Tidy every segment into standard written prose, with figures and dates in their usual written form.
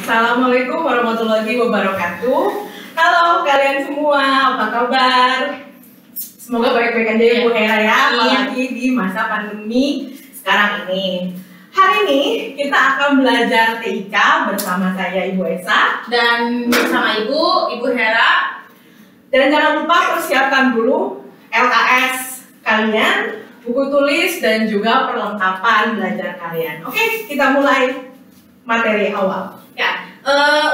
Assalamualaikum warahmatullahi wabarakatuh. Halo kalian semua, apa kabar? Semoga baik-baik aja ya Bu Hera ya, apalagi di masa pandemi sekarang ini. Hari ini kita akan belajar TIK bersama saya Ibu Esa dan bersama Ibu Hera. Dan jangan lupa persiapkan dulu LKS kalian, buku tulis dan juga perlengkapan belajar kalian. Oke, kita mulai materi awal. Ya,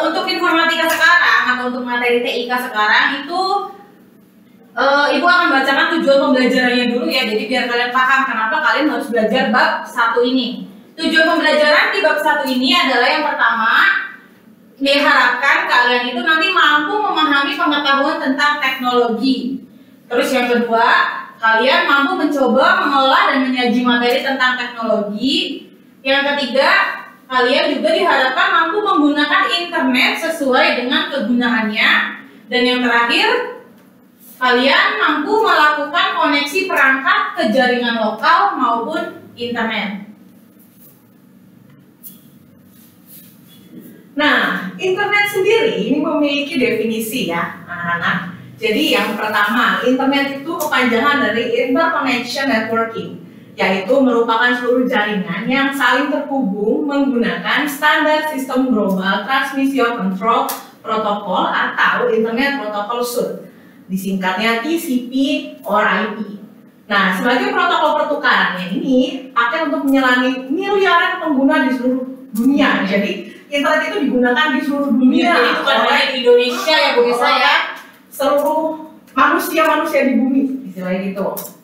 untuk informatika sekarang atau untuk materi TIK sekarang itu Ibu akan bacakan tujuan pembelajarannya dulu ya. Jadi biar kalian paham kenapa kalian harus belajar bab 1 ini. Tujuan pembelajaran di bab 1 ini adalah yang pertama, diharapkan kalian itu nanti mampu memahami pengetahuan tentang teknologi. Terus yang kedua, kalian mampu mencoba mengolah dan menyaji materi tentang teknologi. Yang ketiga, kalian juga diharapkan mampu menggunakan internet sesuai dengan kegunaannya. Dan yang terakhir, kalian mampu melakukan koneksi perangkat ke jaringan lokal maupun internet. Nah, internet sendiri ini memiliki definisi ya, anak-anak. Jadi yang pertama, internet itu kepanjangan dari interconnection networking, yaitu merupakan seluruh jaringan yang saling terhubung menggunakan standar sistem global transmission control protocol atau internet protocol suite, disingkatnya TCP or IP. Nah, sebagai protokol pertukarannya ini pakai untuk menyelami miliaran pengguna di seluruh dunia. Jadi internet itu digunakan di seluruh dunia. Jadi bukan hanya di Indonesia ya Bu Esa ya, seluruh manusia di bumi, istilahnya gitu.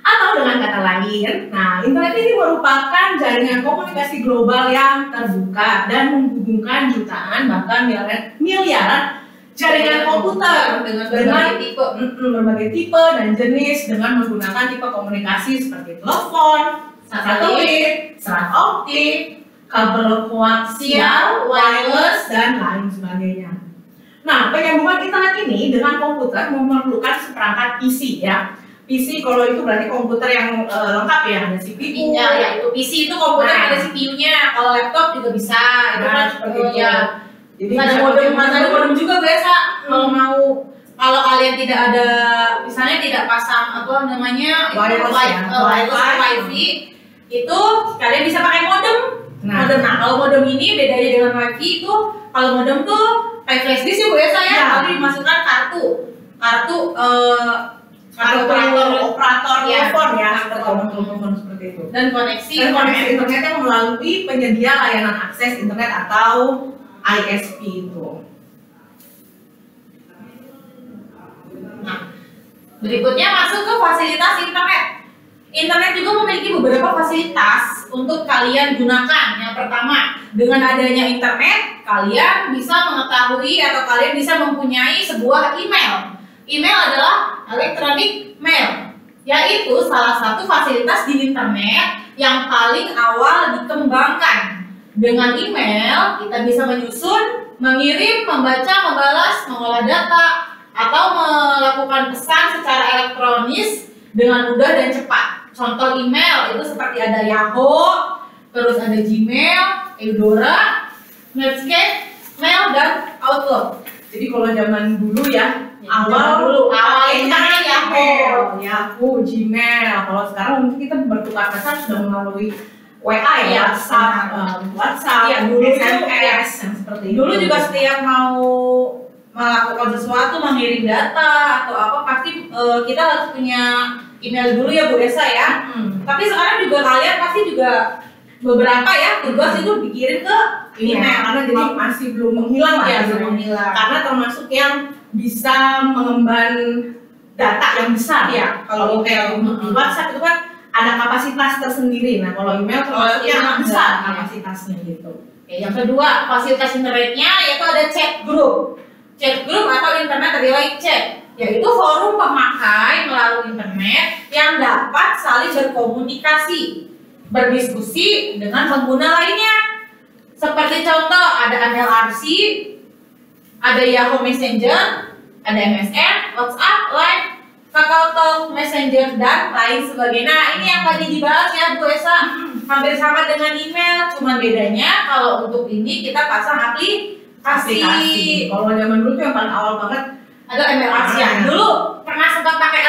Atau dengan kata lain, nah internet ini merupakan jaringan komunikasi global yang terbuka dan menghubungkan jutaan bahkan miliaran jaringan komputer dengan berbagai tipe dan jenis dengan menggunakan tipe komunikasi seperti telepon, satelit, serat optik, kabel koaksial, wireless, dan lain sebagainya. Nah, penyambungan internet ini dengan komputer memerlukan seperangkat PC ya. PC kalau itu berarti komputer yang lengkap ya, ada CPU. Ya, itu PC itu komputer yang ada CPU-nya. Kalau laptop juga bisa. Itu kan seperti itu. Ya. Jadi ada modem juga biasa. Kalau kalian tidak ada, misalnya tidak pasang apa namanya wireless wifi, itu kalian bisa pakai modem. Nah, kalau modem ini bedanya dengan wifi itu, kalau modem tuh kayak flash disk ya Bu ya saya, lalu dimasukkan kartu operator telepon ya, telepon seperti itu. Dan koneksi internet yang melalui penyedia layanan akses internet atau ISP itu. Nah, berikutnya masuk ke fasilitas internet. Internet juga memiliki beberapa fasilitas untuk kalian gunakan. Yang pertama, dengan adanya internet, kalian bisa mengetahui atau kalian bisa mempunyai sebuah email. Email adalah electronic mail, yaitu salah satu fasilitas di internet yang paling awal dikembangkan. Dengan email, kita bisa menyusun, mengirim, membaca, membalas, mengolah data, atau melakukan pesan secara elektronis dengan mudah dan cepat. Contoh email itu seperti ada Yahoo, terus ada Gmail, Eudora, Netscape, Mail, dan Outlook. Jadi kalau zaman dulu ya, awal internet Yahoo, Gmail. Kalau sekarang mungkin kita bertukar pesan sudah melalui WA ya, WhatsApp, dulu SMS yang seperti itu. Dulu juga setiap mau melakukan sesuatu, mengirim data atau apa, pasti kita harus punya email dulu ya Bu Esa ya. Tapi sekarang juga kalian pasti juga beberapa ya tugas itu dikirim ke email karena jadi masih belum menghilang lah ya, belum menghilang. Karena termasuk yang bisa mengemban data yang besar ya. Kalau email di WhatsApp itu kan ada kapasitas tersendiri. Nah kalau email termasuk yang besar kapasitasnya gitu. Yang kedua, fasilitas internetnya yaitu ada chat group. Chat group atau internet relay chat, yaitu forum pemakai melalui internet yang dapat saling berkomunikasi, berdiskusi dengan pengguna lainnya. Seperti contoh, ada MLRC, ada Yahoo Messenger, ada MSN, WhatsApp, Line, KakaoTalk, Messenger, dan lain sebagainya. Nah, ini yang tadi dibahas ya Bu Esa, hampir sama dengan email, cuma bedanya kalau untuk ini kita pasang aplikasi. Kalau zaman dulu tuh yang paling awal banget ada ML Asia. Dulu pernah sempat pakai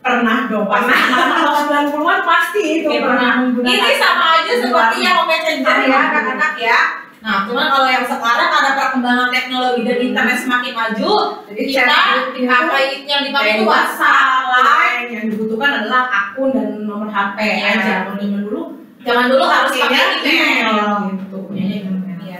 pernah dong, pasti. Kalau 90-an pasti itu pernah menggunakan. Ini sama aja seperti yang Messenger ya anak-anak ya. Nah, cuman kalau yang sekarang ada perkembangan teknologi dan internet semakin maju, jadi kita pakai yang dipakai itu WhatsApp. Yang dibutuhkan adalah akun dan nomor HP aja. Kalau zaman dulu harus pakai email gitu.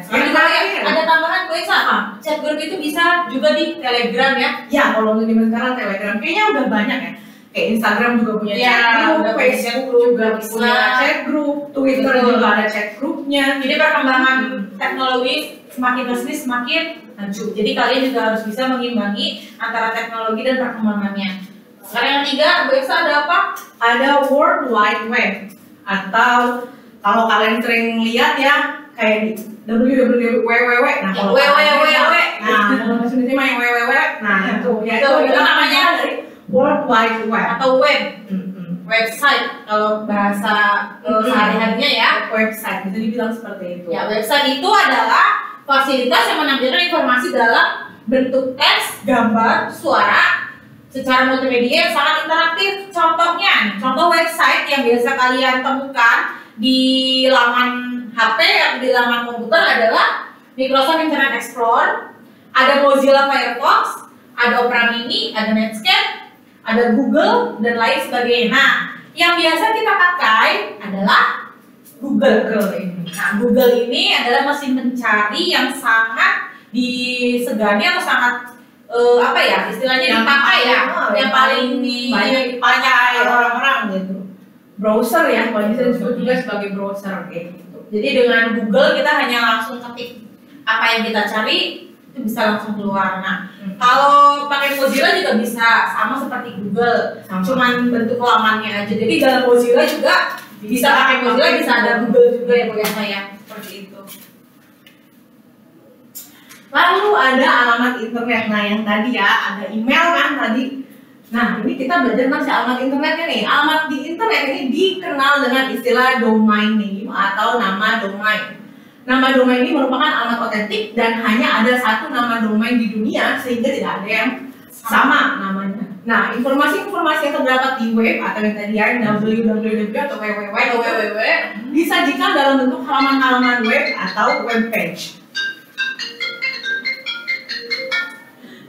Sekarang ada tambahan gue sama chat group itu bisa juga di Telegram ya. Ya, kalau untuk zaman sekarang Telegram kayaknya udah banyak ya. Kayak Instagram juga punya chat group, Facebook juga punya chat group, Twitter juga ada chat grupnya. Jadi perkembangan teknologi semakin kesini semakin maju. Jadi kalian juga harus bisa mengimbangi antara teknologi dan perkembangannya. Sekarang yang ketiga, Bu Esa ada apa? Ada World Wide Web, atau kalau kalian sering lihat ya kayak di www. Nah, kalau bahasa Indonesia mah yang www. Nah, itu namanya dari World Wide Web atau web, website kalau bahasa sehari-harinya ya. Website bisa dibilang seperti itu. Ya, website itu adalah fasilitas yang menampilkan informasi dalam bentuk teks, gambar, suara secara multimedia yang sangat interaktif. Contohnya, contoh website yang biasa kalian temukan di laman HP atau di laman komputer adalah Microsoft Internet Explorer, ada Mozilla Firefox, ada Opera Mini, ada Netscape, ada Google dan lain sebagainya. Nah, yang biasa kita pakai adalah Google ini. Nah, Google ini adalah mesin pencari yang sangat disegani atau sangat apa ya istilahnya yang dipakai ya, yang paling banyak dipakai orang-orang gitu. Browser ya, kalau bisa disebut juga sebagai browser gitu. Jadi dengan Google kita hanya langsung ketik apa yang kita cari itu bisa langsung keluar. Nah, kalau pakai Mozilla juga bisa sama seperti Google, cuman bentuk lamannya aja. Jadi dalam Mozilla juga bisa pakai Mozilla, bisa ada Google juga ya Bu ya saya seperti itu. Lalu ada alamat internet. Nah, yang tadi ya ada email kan tadi. Nah, ini kita belajar tentang si alamat internetnya nih. Alamat di internet ini dikenal dengan istilah domain name atau nama domain. Nama domain ini merupakan alamat otentik dan hanya ada satu nama domain di dunia sehingga tidak ada yang sama namanya. Nah, informasi-informasi yang terdapat di web atau yang tadi ya www atau www disajikan dalam bentuk halaman-halaman web atau web page.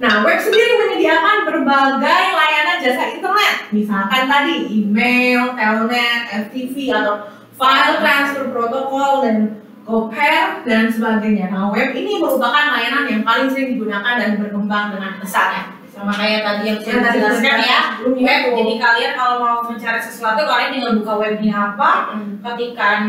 Nah, web sendiri menyediakan berbagai layanan jasa internet, misalkan tadi email, telnet, FTP atau file transfer protocol dan GoPair dan sebagainya. Nah, web ini merupakan layanan yang paling sering digunakan dan berkembang dengan pesat ya. Sama kayak tadi yang sudah dijelaskan ya, web. Jadi kalian kalau mau mencari sesuatu, kalian tinggal buka webnya apa, ketikkan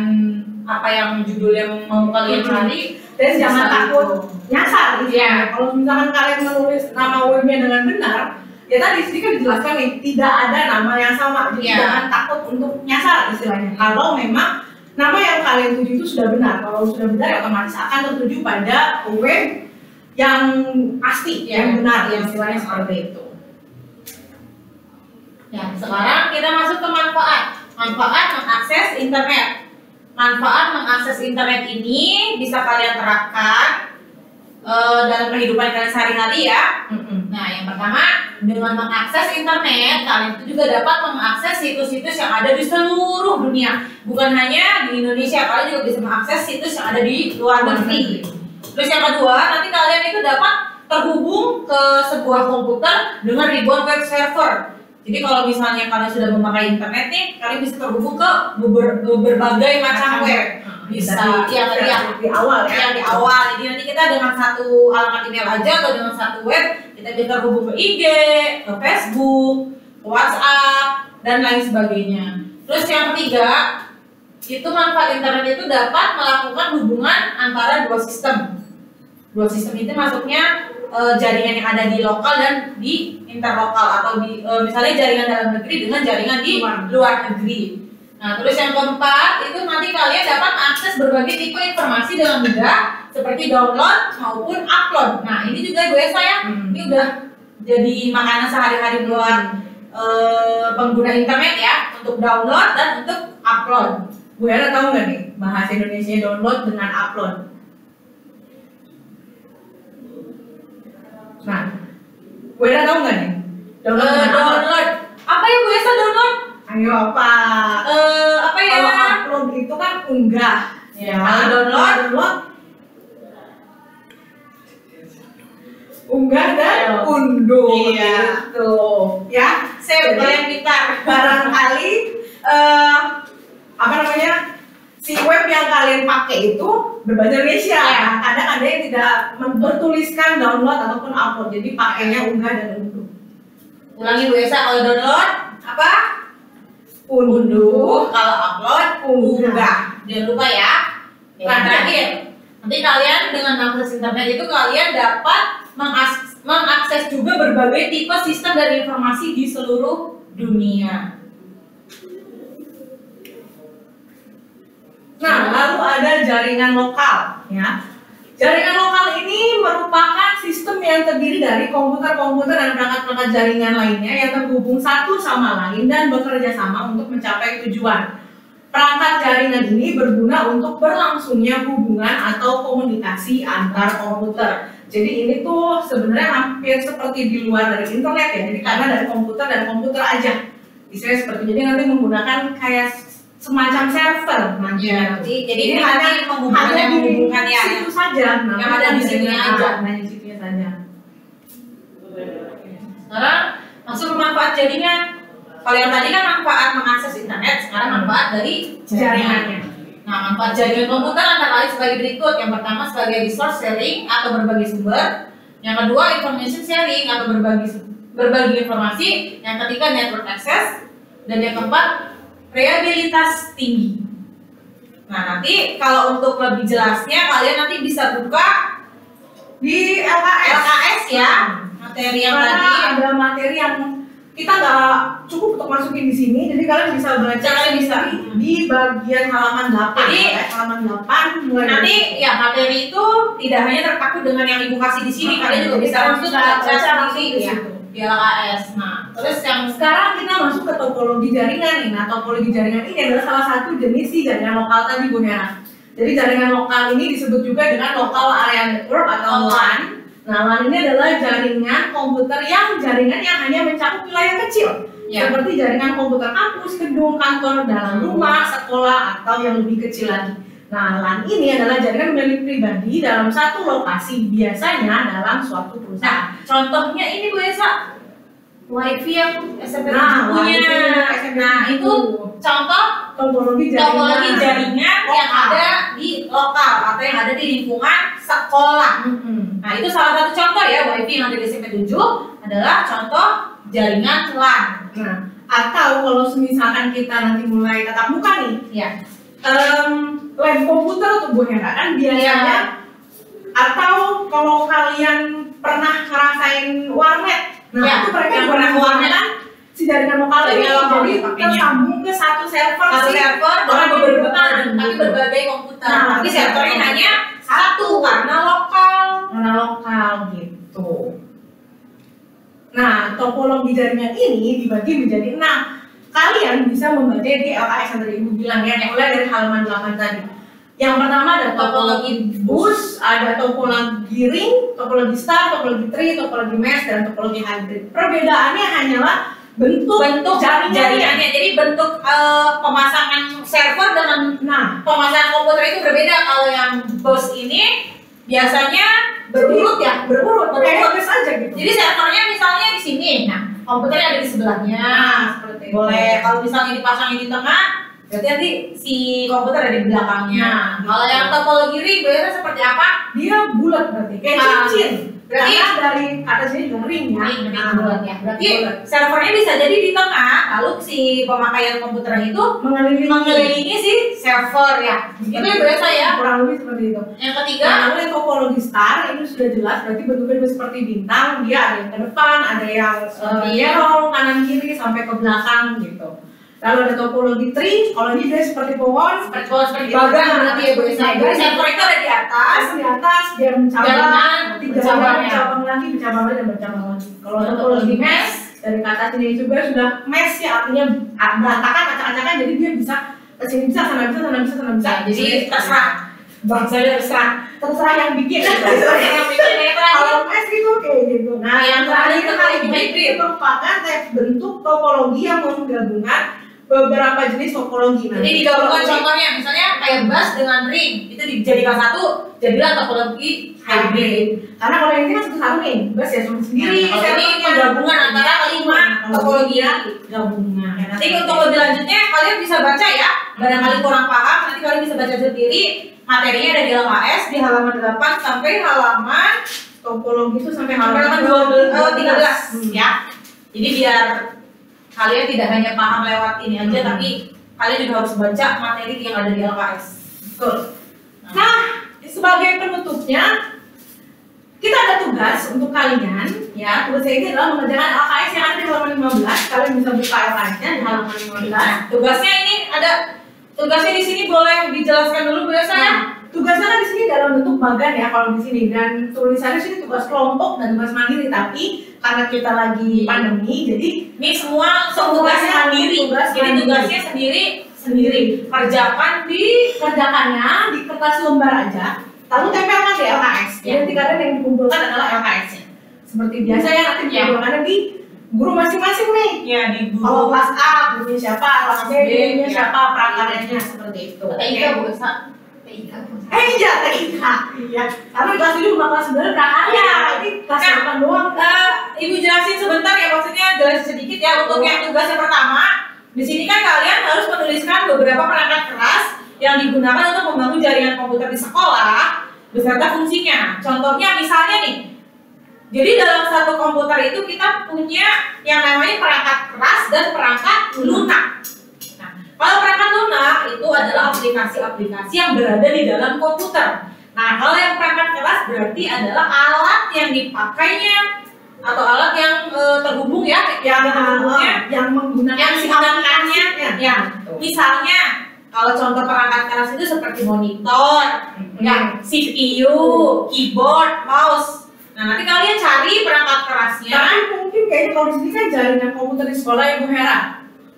apa yang judul yang mau kalian cari. Dan jangan takut nyasar gitu ya. Kalau misalkan kalian menulis nama webnya dengan benar, ya tadi sedikit dijelaskan nih, tidak ada nama yang sama. Jadi jangan takut untuk nyasar istilahnya. Kalau memang nama yang kalian tuju itu sudah benar. Kalau sudah benar, ya otomatis akan tertuju pada web yang pasti, yang benar, yang istilahnya seperti itu. Ya, sekarang kita masuk ke manfaat. Manfaat mengakses internet. Manfaat mengakses internet ini bisa kalian terapkan dalam kehidupan kalian sehari-hari ya. Nah, yang pertama, dengan mengakses internet, kalian itu juga dapat mengakses situs-situs yang ada di seluruh dunia. Bukan hanya di Indonesia, kalian juga bisa mengakses situs yang ada di luar negeri. Terus yang kedua, nanti kalian itu dapat terhubung ke sebuah komputer dengan ribuan web server. Jadi kalau misalnya kalian sudah memakai internet nih, kalian bisa terhubung ke berbagai macam web. Bisa yang di awal ya. Yang di awal. Jadi nanti kita dengan satu alamat email aja atau dengan satu web, kita bisa terhubung ke IG, ke Facebook, ke WhatsApp dan lain sebagainya. Terus yang ketiga, itu manfaat internet itu dapat melakukan hubungan antara dua sistem. Dua sistem itu masuknya jaringan yang ada di lokal dan di interlokal atau di misalnya jaringan dalam negeri dengan jaringan di luar negeri. Nah, terus yang keempat itu nanti kalian dapat mengakses berbagai tipe informasi dengan mudah seperti download maupun upload. Nah, ini juga gue ini udah jadi makanan sehari-hari buat pengguna internet ya, untuk download dan untuk upload. Bu Hera tahu nggak nih bahasa Indonesia download dengan upload? Nah, Bu Hera tahu nggak nih? Download. Apa ya Bu Esa download? Ayo apa? Apa ya? Kalau upload itu kan unggah. Ya. Kalau download unggah dan unduh. Iya. Gitu. Ya, Saya kalian pintar. barangkali apa namanya, si web yang kalian pakai itu berbahasa Indonesia. Ya. Kadang ada yang tidak bertuliskan download ataupun upload, jadi pakainya unggah dan unduh. Ulangi Bu Esa, kalau download apa? Unduh. Kalau upload Unggah. Jangan lupa ya. Nah, terakhir, nanti kalian dengan akses internet itu kalian dapat mengakses juga berbagai tipe sistem dan informasi di seluruh dunia. Nah, lalu ada jaringan lokal, ya. Jaringan lokal ini merupakan sistem yang terdiri dari komputer-komputer dan perangkat-perangkat jaringan lainnya yang terhubung satu sama lain dan bekerja sama untuk mencapai tujuan. Perangkat jaringan ini berguna untuk berlangsungnya hubungan atau komunikasi antar komputer. Jadi ini tuh sebenarnya hampir seperti di luar dari internet ya. Jadi karena dari komputer dan komputer aja. Istilahnya seperti, jadi nanti menggunakan kayak semacam server nanti. Jadi hanya menghubungkan ya. Situ saja. Yang ada di sini aja. Nah, di situnya saja. Sekarang masuk ke manfaat jaringan. Kalau yang tadi kan manfaat mengakses internet, sekarang manfaat dari Jaringannya. Nah, manfaat jaringan komputer antara lain sebagai berikut. Yang pertama sebagai resource sharing atau berbagi sumber. Yang kedua information sharing atau berbagi informasi. Yang ketiga network access. Dan yang keempat reliabilitas tinggi. Nah, nanti kalau untuk lebih jelasnya kalian nanti bisa buka Di LKS ya, materi yang karena tadi. ada materi yang kita nggak cukup untuk masukin di sini, jadi kalian bisa baca Kalian bisa. di bagian halaman 8. Jadi, halaman 8 mulai Nanti ya materi itu tidak hanya terpaku dengan yang ibu kasih di sini, kalian juga bisa langsung baca sendiri di ya situ. di LKS. Nah, terus yang Sekarang kita masuk ke topologi jaringan nih. Nah, topologi jaringan ini adalah salah satu jenis si jaringan lokal tadi, Bu Hera. Jadi jaringan lokal ini disebut juga dengan local area network atau LAN. Nah, LAN ini adalah jaringan komputer yang hanya mencakup wilayah kecil. Ya. Seperti jaringan komputer kampus, gedung, kantor, dalam rumah, sekolah, atau yang lebih kecil lagi. Nah, LAN ini adalah jaringan milik pribadi dalam satu lokasi, biasanya dalam suatu perusahaan. contohnya ini Bu Esa, WiFi yang SMP Nah, punya. WiFi yang SMP Nah, itu contoh topologi jaringan yang lokal. ada di lokal atau yang ada di lingkungan sekolah. Nah, itu salah satu contoh ya, WiFi yang ada di SMP 7 adalah contoh jaringan LAN. Nah, atau kalau misalkan kita nanti mulai tatap muka nih, Ya. lab komputer untuk Bu Hera kan biasanya, atau kalau kalian pernah ngerasain warnet, nah Ya, itu mereka yang juga pernah menggunakan si jaringan lokal ini, Jaringan lokal jadi dipakainya. tersambung ke satu server, Satu sih. server Orang dengan beberapa gitu. tapi berbagai komputer. Nah, tapi servernya hanya satu karena lokal. Karena lokal gitu. Nah, topologi jaringan ini dibagi menjadi 6. Kalian bisa membaca di LKS yang tadi Ibu bilang ya, mulai dari halaman 8 tadi. Yang pertama ada topologi bus, ada topologi ring, topologi star, topologi tree, topologi mesh, dan topologi hybrid. Perbedaannya hanyalah bentuk jaringannya. Jadi bentuk pemasangan server dengan pemasangan komputer itu berbeda. Kalau yang bus ini biasanya berurut ya, berurut. Kayak bus aja gitu. Jadi servernya misalnya di sini, nah komputernya ada di sebelahnya. Seperti itu. Boleh. Kalau misalnya dipasangin di tengah, berarti nanti si komputer ada di belakangnya. Kalau yang topologi ring biasanya seperti apa? Dia bulat berarti, kayak cincin. Berarti Karena dari kata sini juga ring ya. ring bulat ya. Berarti servernya bisa jadi di tengah, lalu si pemakaian komputer itu mengelilingi si server ya. Itu yang biasa ya. Kurang lebih seperti itu. Yang ketiga, Lalu yang topologi star ini sudah jelas, berarti bentuknya juga seperti bintang. Dia ada yang ke depan, ada yang nyerong kanan kiri sampai ke belakang gitu. Lalu ada topologi tree, kalau ini dia seperti pohon, seperti bagan berarti ya Bu Esa. Jadi server itu ada di atas, di atas dia Jaringan, bercabang, bercabang bercabang lagi, dan bercabang lagi. Kalau topologi mesh dari kata sini juga sudah mess ya, artinya berantakan, acak-acakan, jadi dia bisa kesini bisa, sana bisa, sana bisa, sana bisa. Jadi terserah. Bangsanya terserah yang bikin. Terserah yang bikin yang terakhir. Kalau mess itu kayak gitu. Nah, yang terakhir itu hybrid merupakan bentuk topologi yang menggabungkan beberapa jenis topologi. Jadi digabungkan contohnya, misalnya kayak bus dengan ring, itu dijadikan satu, jadilah topologi hybrid. Karena kalau yang ini kan satu-satu nih, bus ya sama sendiri. Kalau ini penggabungan antara 5 topologi gabungan. Nanti untuk lebih lanjutnya kalian bisa baca ya, barangkali kurang paham, nanti kalian bisa baca sendiri. Materinya ada di LKS di halaman 8 sampai halaman Topologi itu sampai halaman 13 ya. Jadi biar kalian tidak hanya paham lewat ini aja, tapi kalian juga harus baca materi yang ada di LKS. Betul. Nah, sebagai penutupnya, kita ada tugas untuk kalian, ya. Tugas ini adalah mengerjakan LKS yang ada di halaman 15. Kalian bisa buka LKS-nya di halaman 15. Nah, tugasnya ini ada, tugasnya di sini boleh dijelaskan dulu Bu Elsa ya? Tugasnya di sini dalam bentuk magang ya kalau di sini, dan tulisannya sini tugas kelompok dan tugas mandiri, tapi karena kita lagi pandemi jadi ini semua tugas mandiri. Jadi tugasnya sendiri kerjakannya di kertas lembar aja, lalu tempelkan di LKS. Jadi kalian yang dikumpulkan adalah LKS-nya. Seperti biasa ya, nanti dikumpulkannya di guru masing-masing nih. Ya, di guru. Kalau kelas A gurunya siapa, kelas B gurunya siapa, prakaryanya seperti itu. TIK Bu Elsa. Iya, TIK. Iya. Tapi kelas 7 sama kelas 9 prakarya. Ini kelas 8 doang. Ibu jelasin sebentar ya, maksudnya jelasin sedikit ya untuk yang tugas yang pertama. Di sini kan kalian harus menuliskan beberapa perangkat keras yang digunakan untuk membangun jaringan komputer di sekolah beserta fungsinya. Contohnya misalnya nih, jadi dalam satu komputer itu kita punya yang namanya perangkat keras dan perangkat lunak. Nah, kalau perangkat lunak itu adalah aplikasi-aplikasi yang berada di dalam komputer. Nah, kalau yang perangkat keras berarti adalah alat yang dipakainya atau alat yang terhubung ya, yang menggunakan si aplikasinya. Ya, misalnya kalau contoh perangkat keras itu seperti monitor, yang CPU, keyboard, mouse. Nah, nanti kalian cari perangkat kerasnya. Tapi mungkin kayaknya kalau di sini kan jaringan komputer di sekolah ya Bu Hera.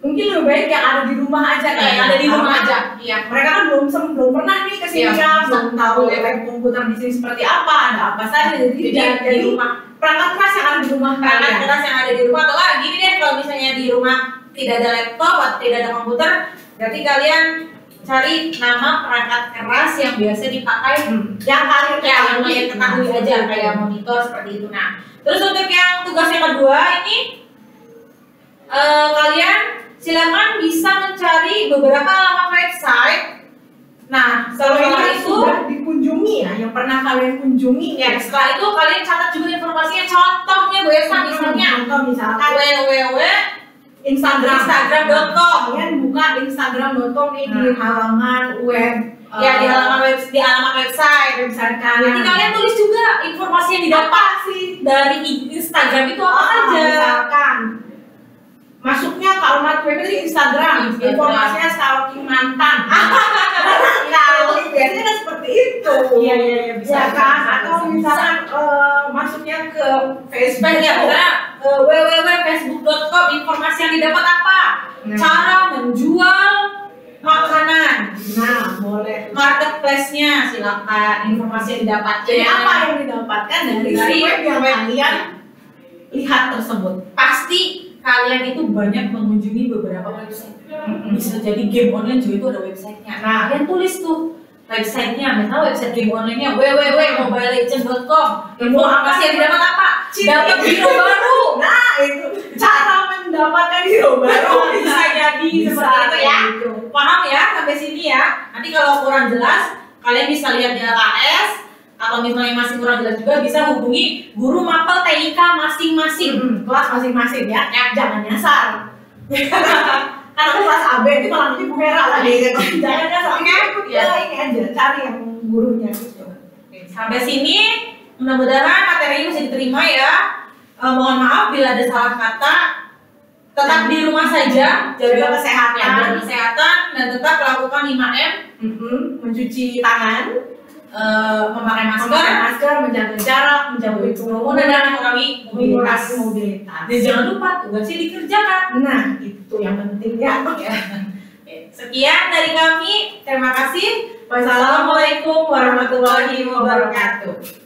Mungkin lebih baik yang ada di rumah aja kan. Yang ada di rumah aja. Iya. Mereka kan belum pernah nih ke sini kan, belum tahu komputer di sini seperti apa, ada apa saja. Jadi di rumah perangkat keras yang ada di rumah. Perangkat keras yang ada di rumah, atau gini deh, kalau misalnya di rumah tidak ada laptop atau tidak ada komputer, berarti kalian cari nama perangkat keras yang biasa dipakai yang kalian ketahui aja, kayak monitor seperti itu. Nah, terus untuk yang tugas yang kedua ini kalian silakan bisa mencari beberapa alamat website. Nah, setelah itu sudah dikunjungi ya, yang pernah kalian kunjungi ya. Setelah itu kalian catat juga informasinya. Contohnya Bu Elsa, misalnya misalkan instagram.com. Kalian buka instagram.com nih di halaman web. Ya, di alamat website kalian. Nanti kalian tulis juga informasi yang didapat dari Instagram itu apa aja. Misalkan masuknya ke alamat web di Instagram. Informasinya stalking mantan. Biasanya kan seperti itu. Iya, bisa kan? Atau misalkan masuknya ke Facebook ya, misalnya www.facebook.com, informasi yang didapat apa? Cara menjual makanan. Nah, boleh. Marketplace-nya silakan, informasi yang didapatkan. Jadi apa yang didapatkan dari web yang kalian lihat tersebut? Pasti kalian itu banyak mengunjungi beberapa website. Bisa jadi game online juga itu ada websitenya. Nah, kalian tulis tuh websitenya, misalnya website game online-nya www.mobilelegends.com. Informasi yang didapat apa? Dapat hero baru. Nah, itu cara mendapatkan hero baru. Bisa jadi seperti itu ya. Paham ya sampai sini ya? Nanti kalau kurang jelas, kalian bisa lihat di LKS. Atau misalnya masih kurang jelas juga, bisa hubungi guru mapel TIK masing-masing, kelas masing-masing ya. Jangan nyasar. Karena aku kelas AB itu malah nanti Bu Hera lagi. Jangan nyasar. Ini aja, cari yang gurunya gitu. Sampai sini mudah-mudahan materinya bisa diterima ya. Mohon maaf bila ada salah kata. Tetap di rumah saja, jaga kesehatan, dan tetap lakukan 5M, mencuci tangan, memakai memakai masker, menjaga jarak, menjauhi kerumunan dan mengurangi mengurangi mobilitas. Dan jangan lupa tugasnya dikerjakan. Nah, itu yang penting ya. Sekian dari kami. Terima kasih. Wassalamualaikum warahmatullahi wabarakatuh.